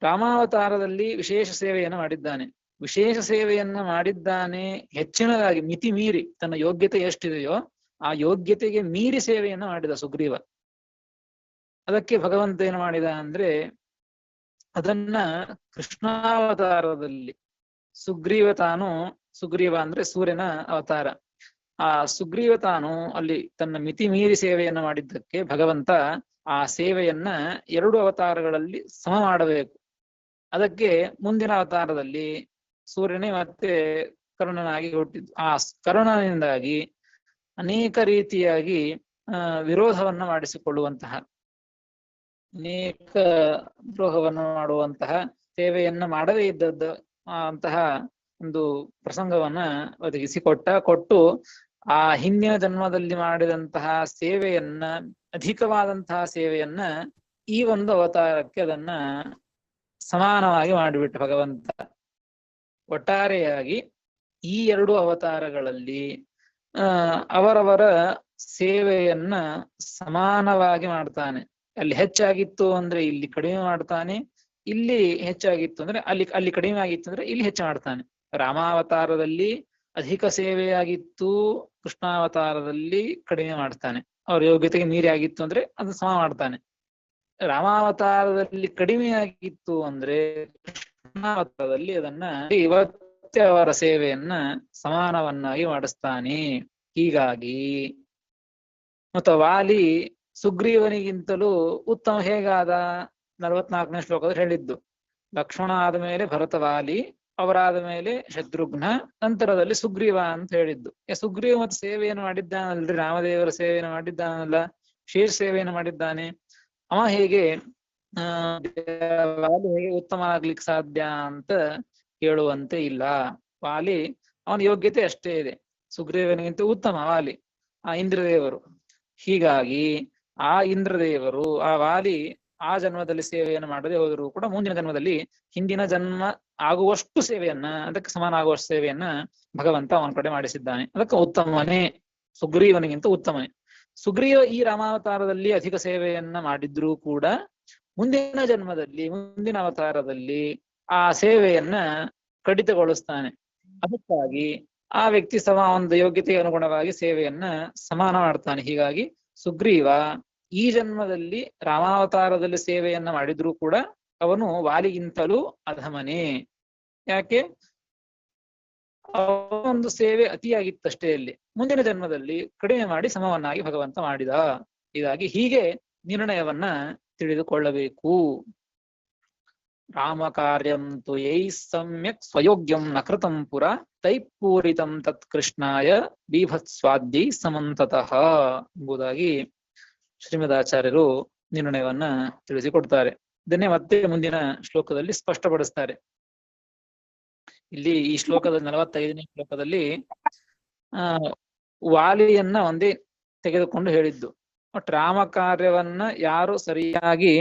ರಾಮಾವತಾರದಲ್ಲಿ ವಿಶೇಷ ಸೇವೆಯನ್ನು ಮಾಡಿದ್ದಾನೆ. ವಿಶೇಷ ಸೇವೆಯನ್ನ ಮಾಡಿದ್ದಾನೆ, ಹೆಚ್ಚಿನದಾಗಿ ಮಿತಿ ಮೀರಿ ತನ್ನ ಯೋಗ್ಯತೆ ಎಷ್ಟಿದೆಯೋ ಆ ಯೋಗ್ಯತೆಗೆ ಮೀರಿ ಸೇವೆಯನ್ನ ಮಾಡಿದ ಸುಗ್ರೀವ. ಅದಕ್ಕೆ ಭಗವಂತ ಏನು ಮಾಡಿದ ಅಂದ್ರೆ ಅದನ್ನ ಕೃಷ್ಣಾವತಾರದಲ್ಲಿ ಸುಗ್ರೀವ ಅಂದ್ರೆ ಸೂರ್ಯನ ಅವತಾರ. ಆ ಸುಗ್ರೀವ ತಾನು ಅಲ್ಲಿ ತನ್ನ ಮಿತಿ ಮೀರಿ ಸೇವೆಯನ್ನ ಮಾಡಿದ್ದಕ್ಕೆ ಭಗವಂತ ಆ ಸೇವೆಯನ್ನ 2 ಅವತಾರಗಳಲ್ಲಿ ಸಮ ಮಾಡಬೇಕು. ಅದಕ್ಕೆ ಮುಂದಿನ ಅವತಾರದಲ್ಲಿ ಸೂರ್ಯನೇ ಮತ್ತೆ ಕರ್ಣನಾಗಿ ಹುಟ್ಟಿದ್ದು. ಆ ಕರ್ಣನಿಂದಾಗಿ ಅನೇಕ ರೀತಿಯಾಗಿ ವಿರೋಧವನ್ನ ಮಾಡಿಸಿಕೊಳ್ಳುವಂತಹ, ಅನೇಕ ದ್ರೋಹವನ್ನು ಮಾಡುವಂತಹ, ಸೇವೆಯನ್ನ ಮಾಡದೇ ಇದ್ದದ್ದು ಅಂತಹ ಒಂದು ಪ್ರಸಂಗವನ್ನ ಕೊಟ್ಟು ಆ ಹಿಂದಿನ ಜನ್ಮದಲ್ಲಿ ಮಾಡಿದಂತಹ ಸೇವೆಯನ್ನ, ಅಧಿಕವಾದಂತಹ ಸೇವೆಯನ್ನ ಈ ಒಂದು ಅವತಾರಕ್ಕೆ ಅದನ್ನ ಸಮಾನವಾಗಿ ಮಾಡಿಬಿಟ್ಟು ಭಗವಂತ ಒಟ್ಟಾರೆಯಾಗಿ ಈ 2 ಅವತಾರಗಳಲ್ಲಿ ಅವರವರ ಸೇವೆಯನ್ನ ಸಮಾನವಾಗಿ ಮಾಡ್ತಾನೆ. ಅಲ್ಲಿ ಹೆಚ್ಚಾಗಿತ್ತು ಅಂದ್ರೆ ಇಲ್ಲಿ ಕಡಿಮೆ ಮಾಡ್ತಾನೆ, ಇಲ್ಲಿ ಹೆಚ್ಚಾಗಿತ್ತು ಅಂದ್ರೆ ಅಲ್ಲಿ ಕಡಿಮೆ ಆಗಿತ್ತು ಅಂದ್ರೆ ಇಲ್ಲಿ ಹೆಚ್ಚು ಮಾಡ್ತಾನೆ. ರಾಮಾವತಾರದಲ್ಲಿ ಅಧಿಕ ಸೇವೆಯಾಗಿತ್ತು, ಕೃಷ್ಣಾವತಾರದಲ್ಲಿ ಕಡಿಮೆ ಮಾಡ್ತಾನೆ. ಅವ್ರ ಯೋಗ್ಯತೆಗೆ ಮೀರಿ ಆಗಿತ್ತು ಅಂದ್ರೆ ಅದು ಸಮ ಮಾಡ್ತಾನೆ. ರಾಮಾವತಾರದಲ್ಲಿ ಕಡಿಮೆ ಆಗಿತ್ತು ಅಂದ್ರೆ ಕೃಷ್ಣಾವತಾರದಲ್ಲಿ ಅದನ್ನ ಇವತ್ತೇ ಅವರ ಸೇವೆಯನ್ನ ಸಮಾನವನ್ನಾಗಿ ಮಾಡಿಸ್ತಾನೆ. ಹೀಗಾಗಿ ಮತ್ತು ವಾಲಿ ಸುಗ್ರೀವನಿಗಿಂತಲೂ ಉತ್ತಮ ಹೇಗಾದ 44ನೇ ಶ್ಲೋಕದಲ್ಲಿ ಹೇಳಿದ್ದು. ಲಕ್ಷ್ಮಣ ಆದ್ಮೇಲೆ ಭರತವಾಲಿ, ಅವರಾದ ಮೇಲೆ ಶತ್ರುಘ್ನ, ನಂತರದಲ್ಲಿ ಸುಗ್ರೀವ ಅಂತ ಹೇಳಿದ್ದು. ಸುಗ್ರೀವ ಮತ್ತು ಸೇವೆಯನ್ನು ಮಾಡಿದ್ದಾನಲ್ರಿ, ರಾಮದೇವರ ಸೇವೆಯನ್ನು ಮಾಡಿದ್ದಾನಲ್ಲ, ಶೇಷ ಸೇವೆಯನ್ನು ಮಾಡಿದ್ದಾನೆ. ಅವ ಹೇಗೆ ವಾಲಿ ಹೇಗೆ ಉತ್ತಮ ಆಗ್ಲಿಕ್ಕೆ ಸಾಧ್ಯ ಅಂತ ಹೇಳುವಂತೆ ಇಲ್ಲ. ವಾಲಿ ಅವನ ಯೋಗ್ಯತೆ ಅಷ್ಟೇ ಇದೆ, ಸುಗ್ರೀವನಿಗಿಂತ ಉತ್ತಮ ವಾಲಿ, ಆ ಇಂದ್ರದೇವರು. ಹೀಗಾಗಿ ಆ ಇಂದ್ರದೇವರು, ಆ ವಾಲಿ ಆ ಜನ್ಮದಲ್ಲಿ ಸೇವೆಯನ್ನು ಮಾಡದೆ ಹೋದರೂ ಕೂಡ ಮುಂದಿನ ಜನ್ಮದಲ್ಲಿ ಹಿಂದಿನ ಜನ್ಮ ಆಗುವಷ್ಟು ಸೇವೆಯನ್ನ, ಅದಕ್ಕೆ ಸಮಾನ ಆಗುವಷ್ಟು ಸೇವೆಯನ್ನ ಭಗವಂತ ಅವನ ಕಡೆ ಮಾಡಿಸಿದ್ದಾನೆ. ಅದಕ್ಕೆ ಉತ್ತಮನೇ, ಸುಗ್ರೀವನಿಗಿಂತ ಉತ್ತಮನೇ. ಸುಗ್ರೀವ ಈ ರಾಮಾವತಾರದಲ್ಲಿ ಅಧಿಕ ಸೇವೆಯನ್ನ ಮಾಡಿದ್ರೂ ಕೂಡ ಮುಂದಿನ ಜನ್ಮದಲ್ಲಿ, ಮುಂದಿನ ಅವತಾರದಲ್ಲಿ ಆ ಸೇವೆಯನ್ನ ಕಡಿತಗೊಳಿಸ್ತಾನೆ. ಅದಕ್ಕಾಗಿ ಆ ವ್ಯಕ್ತಿ ಒಂದು ಯೋಗ್ಯತೆಗೆ ಅನುಗುಣವಾಗಿ ಸೇವೆಯನ್ನ ಸಮಾನ ಮಾಡ್ತಾನೆ. ಹೀಗಾಗಿ ಸುಗ್ರೀವ ಈ ಜನ್ಮದಲ್ಲಿ ರಾಮಾವತಾರದಲ್ಲಿ ಸೇವೆಯನ್ನ ಮಾಡಿದ್ರೂ ಕೂಡ ಅವನು ವಾಲಿಗಿಂತಲೂ ಅಧಮನೇ. ಯಾಕೆ? ಒಂದು ಸೇವೆ ಅತಿಯಾಗಿತ್ತಷ್ಟೇ, ಅಲ್ಲಿ ಮುಂದಿನ ಜನ್ಮದಲ್ಲಿ ಕಡಿಮೆ ಮಾಡಿ ಸಮವನ್ನಾಗಿ ಭಗವಂತ ಮಾಡಿದ. ಹೀಗಾಗಿ ಹೀಗೆ ನಿರ್ಣಯವನ್ನ ತಿಳಿದುಕೊಳ್ಳಬೇಕು. ರಾಮ ಕಾರ್ಯಂ ತು ಯೈ ಸಮ್ಯಕ್ ಸ್ವಯೋಗ್ಯಂ ನ ಕೃತಂ ಪುರ ತೈ ಪೂರಿತಂ ತತ್ ಕೃಷ್ಣಾಯ ಬೀಭತ್ಸ್ವಾದ್ಯೈ ಸಮಂತತಃ ಎಂಬುದಾಗಿ ಶ್ರೀಮದಾಚಾರ್ಯರು ನಿರ್ಣಯವನ್ನ ತಿಳಿಸಿಕೊಡ್ತಾರೆ. ಇದನ್ನೇ ಮತ್ತೆ ಮುಂದಿನ ಶ್ಲೋಕದಲ್ಲಿ ಸ್ಪಷ್ಟಪಡಿಸ್ತಾರೆ. ಇಲ್ಲಿ ಈ ಶ್ಲೋಕದಲ್ಲಿ 45ನೇ ಶ್ಲೋಕದಲ್ಲಿ ವಾಲಿಯನ್ನ ಒಂದೇ ತೆಗೆದುಕೊಂಡು ಹೇಳಿದ್ದು. ಬಟ್ ರಾಮ ಕಾರ್ಯವನ್ನ ಯಾರು ಸರಿಯಾಗಿ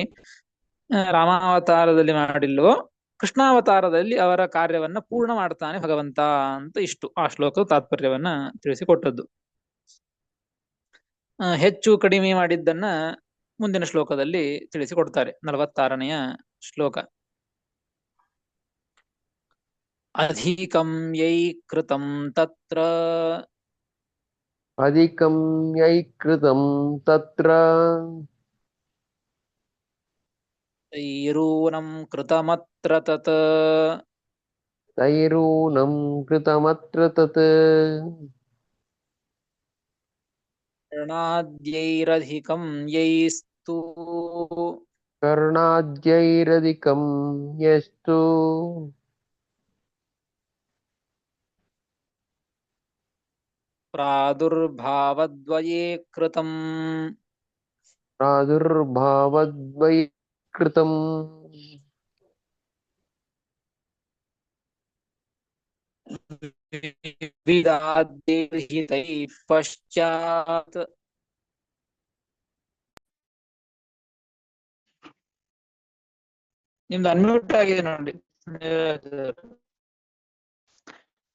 ರಾಮಾವತಾರದಲ್ಲಿ ಮಾಡಿಲ್ವೋ ಕೃಷ್ಣಾವತಾರದಲ್ಲಿ ಅವರ ಕಾರ್ಯವನ್ನ ಪೂರ್ಣ ಮಾಡ್ತಾನೆ ಭಗವಂತ ಅಂತ ಇಷ್ಟು ಆ ಶ್ಲೋಕದ ತಾತ್ಪರ್ಯವನ್ನ ತಿಳಿಸಿಕೊಟ್ಟದ್ದು. ಹೆಚ್ಚು ಕಡಿಮೆ ಮಾಡಿದ್ದನ್ನ ಮುಂದಿನ ಶ್ಲೋಕದಲ್ಲಿ ತಿಳಿಸಿಕೊಡ್ತಾರೆ. 46ನೆಯ ಶ್ಲೋಕ. ಅಧಿಕಂ ಯೈ ಕೃತಂ ತತ್ರ ಅಧಿಕಂ ಯೈ ಕೃತಂ ತತ್ರ ತೈರೂನಂ ಕೃತಮತ್ರ ತತ್ ತೈರೂನಂ ಕೃತಮತ್ರ ತತ್ ಕರ್ಣಾದ್ಯೈರಧಿಕಂ ಯೈಸ್ತು ಕರ್ಣಾದ್ಯೈರಧಿಕಂ ಯಸ್ತು ಪ್ರಾದುರ್ಭಾವದ್ವಯೇ ಕೃತಂ ಪ್ರಾದುರ್ಭಾವದ್ವಯೇ ಕೃತಂ ವಿವಿಧಾದ್ಯೈರ್ಹಿತೈ ಪಶ್ಚಾತ್ ನಿಮ್ದು ಅನ್ಮ್ಯೂಟ್ ಆಗಿದೆ ನೋಡಿ.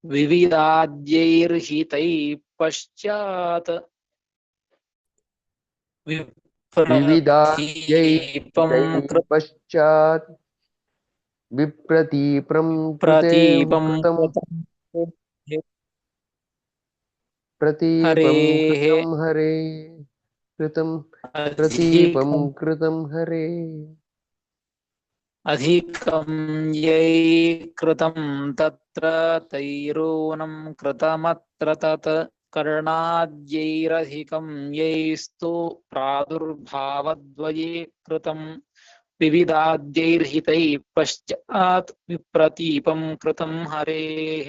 ವಿವಿಧಾದ್ಯೈರ್ಹಿತೈ ಪಶ್ಚಾತ್ ಪಶ್ಚಾತ್ ವಿಪ್ರತೀಪಂ ಪ್ರತೀಪಂ ಪ್ರತೀಪಂ ಹರೇ ಕೃತಂ ಪ್ರತೀಪಂ ಕೃತಂ ಹರೇ ಅಧಿಕಂ ಯೈ ಕೃತಂ ತತ್ರ ತೈರೂನಂ ಕೃತಮತ್ರ ತತ್ ಕರ್ಣಾದ್ಯೈರಧಿಕಂ ಯೈಸ್ತು ಪ್ರಾದುರ್ಭಾವದ್ವಯೇ ಕೃತಂ ವಿವಿಧಾದ್ಯೈರ್ಹಿತೈ ಪಶ್ಚಾತ್ ವಿಪ್ರತೀಪಂ ಕೃತಂ ಹರೇಃ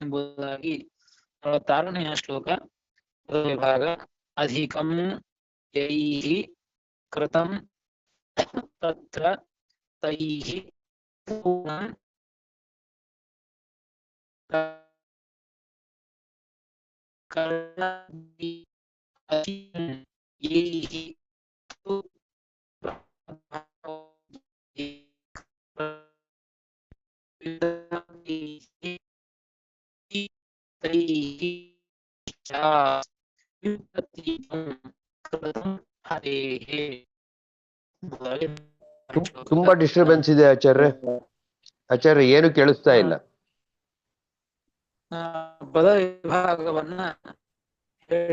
ಎಂಬುದಾಗಿ 46ನೆಯ ಶ್ಲೋಕ ವಿಭಾಗ. ಅಧಿಕಂ ಯೈಃ ಕೃತಂ ತತ್ರ ತೈಃ ಪೂರ್ಣಂ ಯೈಃ ತುಂಬಾ ಡಿಸ್ಟರ್ಬೆನ್ಸ್ ಇದೆ ಆಚಾರ್ಯ ಏನು ಕೇಳಿಸ್ತಾ ಇಲ್ಲ. ಪದ ವಿಭಾಗವನ್ನ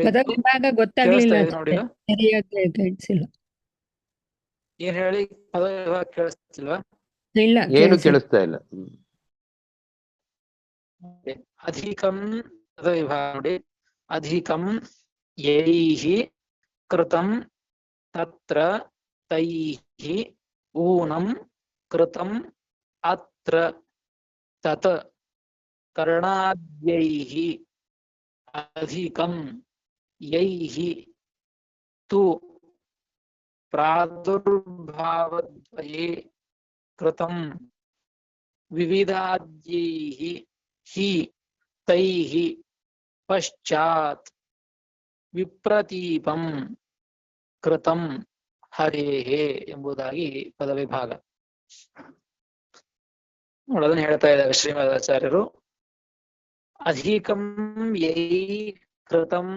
ಪದ ವಿಭಾಗ ಗೊತ್ತಾಗ್ಲಿಲ್ಲ ನೋಡಿ. ಏನ್ ಹೇಳಿ? ಪದ ವಿಭಾಗ ಕೇಳಿಸ್ತಿಲ್ವಾ? ಇಲ್ಲ, ಏನು ಕೇಳಿಸ್ತಾ ಇಲ್ಲ. ಅಧಿಕಂ ಪದ ವಿಭಾಗ ನೋಡಿ. ಅಧಿಕಂ ಯೈಃ ಕೃತಂ ತತ್ರ ತೈಃ ಊನಂ ಕೃತಂ ಅತ್ರ ತತ್ ಕರ್ಣಾದ್ಯೈಃ ಅಧಿಕಂ ಯೈಃ ತು ಪ್ರಾದುರ್ಭಾವದ್ವಯೇ ಕೃತಂ ವಿವಿಧಾದ್ಯೈಃ ಹಿ ತೈಃ ಪಶ್ಚಾತ್ ವಿಪ್ರತೀಪಂ ಕೃತಂ ಹರೇಃ ಎಂಬುದಾಗಿ ಪದವಿಭಾಗ. ಅದನ್ನು ಹೇಳ್ತಾ ಇದ್ದಾರೆ ಶ್ರೀಮದಾಚಾರ್ಯರು. ಅಧಿಕಂ ಯೈ ಕೃತಂ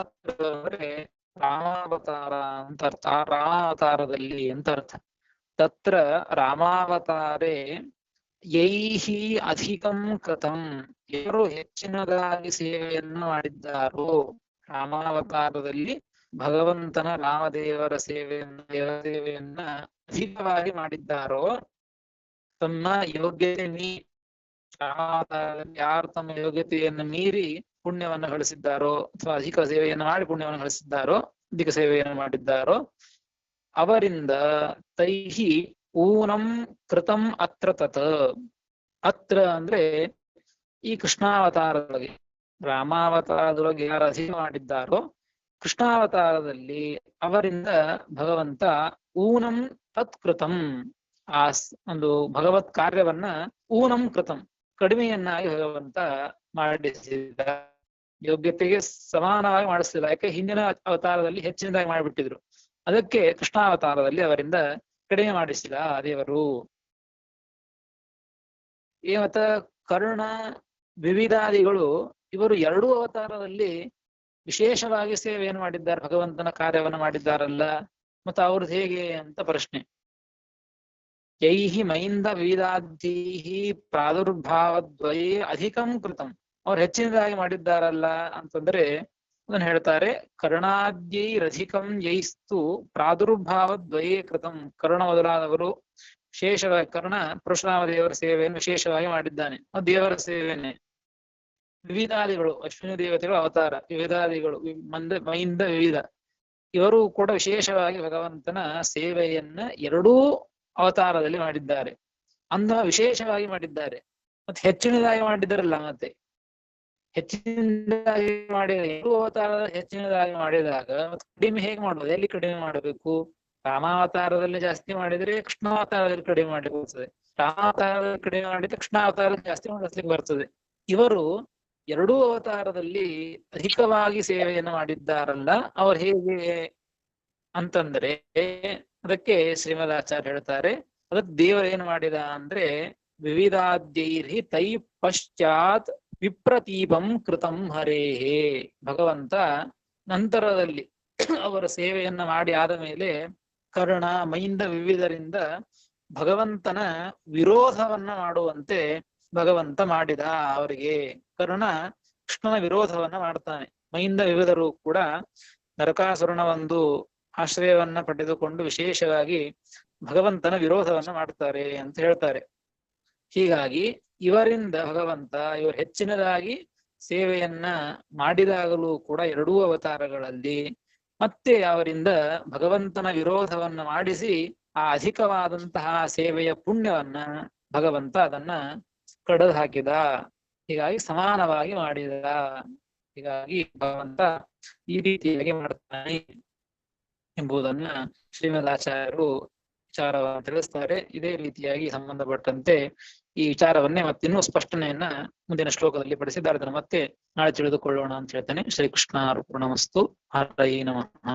ಅಂದ್ರೆ ರಾಮಾವತಾರ ಅಂತ ಅರ್ಥ. ರಾಮಾವತಾರದಲ್ಲಿ ಅಂತ ಅರ್ಥ. ತತ್ರ ರಾಮಾವತಾರೇ ಯೈಃ ಅಧಿಕಂ ಕೃತಂ, ಯಾರು ಹೆಚ್ಚಿನದಾಗಿ ಸೇವೆಯನ್ನು ಮಾಡಿದ್ದಾರೋ, ರಾಮಾವತಾರದಲ್ಲಿ ಭಗವಂತನ ರಾಮದೇವರ ಸೇವೆಯನ್ನ ಅಧಿಕವಾಗಿ ಮಾಡಿದ್ದಾರೋ, ತಮ್ಮ ಯೋಗ್ಯತೆ ರಾಮಾವತಾರದಲ್ಲಿ ಯಾರು ತಮ್ಮ ಯೋಗ್ಯತೆಯನ್ನು ಮೀರಿ ಪುಣ್ಯವನ್ನು ಗಳಿಸಿದ್ದಾರೋ ಅಥವಾ ಅಧಿಕ ಸೇವೆಯನ್ನು ಮಾಡಿ ಪುಣ್ಯವನ್ನು ಗಳಿಸಿದ್ದಾರೋ, ಅಧಿಕ ಸೇವೆಯನ್ನು ಮಾಡಿದ್ದಾರೋ, ಅವರಿಂದ ತೈಹಿ ಊನಂ ಕೃತಂ ಅತ್ರ ತತ್. ಅತ್ರ ಅಂದ್ರೆ ಈ ಕೃಷ್ಣಾವತಾರದೊಳಗೆ, ರಾಮಾವತಾರದೊಳಗೆ ಯಾರು ಅಧೀನ ಮಾಡಿದ್ದಾರೋ ಕೃಷ್ಣಾವತಾರದಲ್ಲಿ ಅವರಿಂದ ಭಗವಂತ ಊನಂ ತತ್ ಕೃತಂ, ಆ ಒಂದು ಭಗವತ್ ಕಾರ್ಯವನ್ನ ಊನಂ ಕೃತಂ ಕಡಿಮೆಯನ್ನಾಗಿ ಭಗವಂತ ಮಾಡಿಸಿದ. ಯೋಗ್ಯತೆಗೆ ಸಮಾನವಾಗಿ ಮಾಡಿಸ್ತಿಲ್ಲ, ಯಾಕೆ ಹಿಂದಿನ ಅವತಾರದಲ್ಲಿ ಹೆಚ್ಚಿನದಾಗಿ ಮಾಡಿಬಿಟ್ಟಿದ್ರು. ಅದಕ್ಕೆ ಕೃಷ್ಣಾವತಾರದಲ್ಲಿ ಅವರಿಂದ ಕಡಿಮೆ ಮಾಡಿಸಿದ ದೇವರು. ಮತ್ತ ಕರ್ಣ ವಿವಿಧಾದಿಗಳು ಇವರು ಎರಡೂ ಅವತಾರದಲ್ಲಿ ವಿಶೇಷವಾಗಿ ಸೇವೆಯನ್ನು ಮಾಡಿದ್ದಾರೆ, ಭಗವಂತನ ಕಾರ್ಯವನ್ನು ಮಾಡಿದ್ದಾರಲ್ಲ, ಮತ್ತು ಅವ್ರದ್ದು ಹೇಗೆ ಅಂತ ಪ್ರಶ್ನೆ. ಯೈಹಿ ಮೈಂದ ವಿವಿಧಾಧೀಹಿ ಪ್ರಾದುರ್ಭಾವದ್ವಯೇ ಅಧಿಕಂ ಕೃತಂ. ಅವ್ರು ಹೆಚ್ಚಿನದಾಗಿ ಮಾಡಿದ್ದಾರಲ್ಲ ಅಂತಂದ್ರೆ ಅದನ್ನ ಹೇಳ್ತಾರೆ, ಕರ್ಣಾದ್ಯೈರಧಿಕಂ ಯೈಸ್ತು ಪ್ರಾದುರ್ಭಾವದ್ವಯೇ ಕೃತಂ. ಕರ್ಣ ಮೊದಲಾದವರು ವಿಶೇಷವಾಗಿ, ಕರ್ಣ ಪರಶುರಾಮ ದೇವರ ಸೇವೆಯನ್ನು ವಿಶೇಷವಾಗಿ ಮಾಡಿದ್ದಾನೆ, ದೇವರ ಸೇವೆಯನ್ನೇ. ವಿವಿಧಾದಿಗಳು, ಅಶ್ವಿನಿ ದೇವತೆಗಳ ಅವತಾರ, ವಿವಿಧಾದಿಗಳು ಮೈಂದ ವಿವಿಧ, ಇವರು ಕೂಡ ವಿಶೇಷವಾಗಿ ಭಗವಂತನ ಸೇವೆಯನ್ನ ಎರಡೂ ಅವತಾರದಲ್ಲಿ ಮಾಡಿದ್ದಾರೆ. ಅಂತಹ ವಿಶೇಷವಾಗಿ ಮಾಡಿದ್ದಾರೆ. ಮತ್ತೆ ಹೆಚ್ಚಿನದಾಗಿ ಮಾಡಿದ್ದಾರಲ್ಲ, ಮತ್ತೆ ಹೆಚ್ಚಿನದಾಗಿ ಮಾಡಿದ ಎರಡು ಅವತಾರದ ಹೆಚ್ಚಿನದಾಗಿ ಮಾಡಿದಾಗ ಮತ್ತೆ ಕಡಿಮೆ ಹೇಗೆ ಮಾಡ್ಬೋದು? ಎಲ್ಲಿ ಕಡಿಮೆ ಮಾಡಬೇಕು? ರಾಮಾವತಾರದಲ್ಲಿ ಜಾಸ್ತಿ ಮಾಡಿದ್ರೆ ಕೃಷ್ಣಾವತಾರದಲ್ಲಿ ಕಡಿಮೆ ಮಾಡಲಿಕ್ಕೆ ಬರ್ತದೆ, ರಾಮಾವತಾರದಲ್ಲಿ ಕಡಿಮೆ ಮಾಡಿದ್ರೆ ಕೃಷ್ಣಾವತಾರದಲ್ಲಿ ಜಾಸ್ತಿ ಮಾಡಿಸ್ಲಿಕ್ಕೆ ಬರ್ತದೆ. ಇವರು ಎರಡೂ ಅವತಾರದಲ್ಲಿ ಅಧಿಕವಾಗಿ ಸೇವೆಯನ್ನು ಮಾಡಿದ್ದಾರಲ್ಲ, ಅವ್ರು ಹೇಗೆ ಅಂತಂದ್ರೆ ಅದಕ್ಕೆ ಶ್ರೀಮದಾಚಾರ್ಯ ಹೇಳ್ತಾರೆ, ಅದಕ್ಕೆ ದೇವರೇನು ಮಾಡಿದ ಅಂದ್ರೆ ವಿವಿಧಾದ್ಯೈರ್ಹಿ ತೈ ಪಶ್ಚಾತ್ ವಿಪ್ರತೀಪಂ ಕೃತಂ ಹರೇಹೇ. ಭಗವಂತ ನಂತರದಲ್ಲಿ ಅವರ ಸೇವೆಯನ್ನ ಮಾಡಿ ಆದ ಮೇಲೆ ಕರ್ಣ ಮೈಂದ ವಿವಿಧರಿಂದ ಭಗವಂತನ ವಿರೋಧವನ್ನ ಮಾಡುವಂತೆ ಭಗವಂತ ಮಾಡಿದ ಅವರಿಗೆ. ಕರ್ಣ ಕೃಷ್ಣನ ವಿರೋಧವನ್ನ ಮಾಡ್ತಾನೆ. ಮೈಂದ ವಿವಿಧರು ಕೂಡ ನರಕಾಸುರನ ಒಂದು ಆಶ್ರಯವನ್ನ ಪಡೆದುಕೊಂಡು ವಿಶೇಷವಾಗಿ ಭಗವಂತನ ವಿರೋಧವನ್ನ ಮಾಡ್ತಾರೆ ಅಂತ ಹೇಳ್ತಾರೆ. ಹೀಗಾಗಿ ಇವರಿಂದ ಭಗವಂತ ಇವರು ಹೆಚ್ಚಿನದಾಗಿ ಸೇವೆಯನ್ನ ಮಾಡಿದಾಗಲೂ ಕೂಡ ಎರಡೂ ಅವತಾರಗಳಲ್ಲಿ ಮತ್ತೆ ಅವರಿಂದ ಭಗವಂತನ ವಿರೋಧವನ್ನ ಮಾಡಿಸಿ ಆ ಅಧಿಕವಾದಂತಹ ಸೇವೆಯ ಪುಣ್ಯವನ್ನ ಭಗವಂತ ಅದನ್ನ ಕಡಿದು ಹಾಕಿದ. ಹೀಗಾಗಿ ಸಮಾನವಾಗಿ ಮಾಡಿದ. ಹೀಗಾಗಿ ಭಗವಂತ ಈ ರೀತಿಯಾಗಿ ಮಾಡ್ತಾನೆ ಎಂಬುದನ್ನ ಶ್ರೀಮದಾಚಾರ್ಯರು ವಿಚಾರವನ್ನು ತಿಳಿಸ್ತಾರೆ. ಇದೇ ರೀತಿಯಾಗಿ ಸಂಬಂಧಪಟ್ಟಂತೆ ಈ ವಿಚಾರವನ್ನೇ ಮತ್ತಿನ್ನೂ ಸ್ಪಷ್ಟನೆಯನ್ನ ಮುಂದಿನ ಶ್ಲೋಕದಲ್ಲಿ ಪಡಿಸಿದ್ದಾರೆ. ಅದನ್ನು ಮತ್ತೆ ನಾಳೆ ತಿಳಿದುಕೊಳ್ಳೋಣ ಅಂತ ಹೇಳ್ತೇನೆ. ಶ್ರೀಕೃಷ್ಣ ಅರ್ಪಣಮಸ್ತು. ಹರಯೇ ನಮಃ.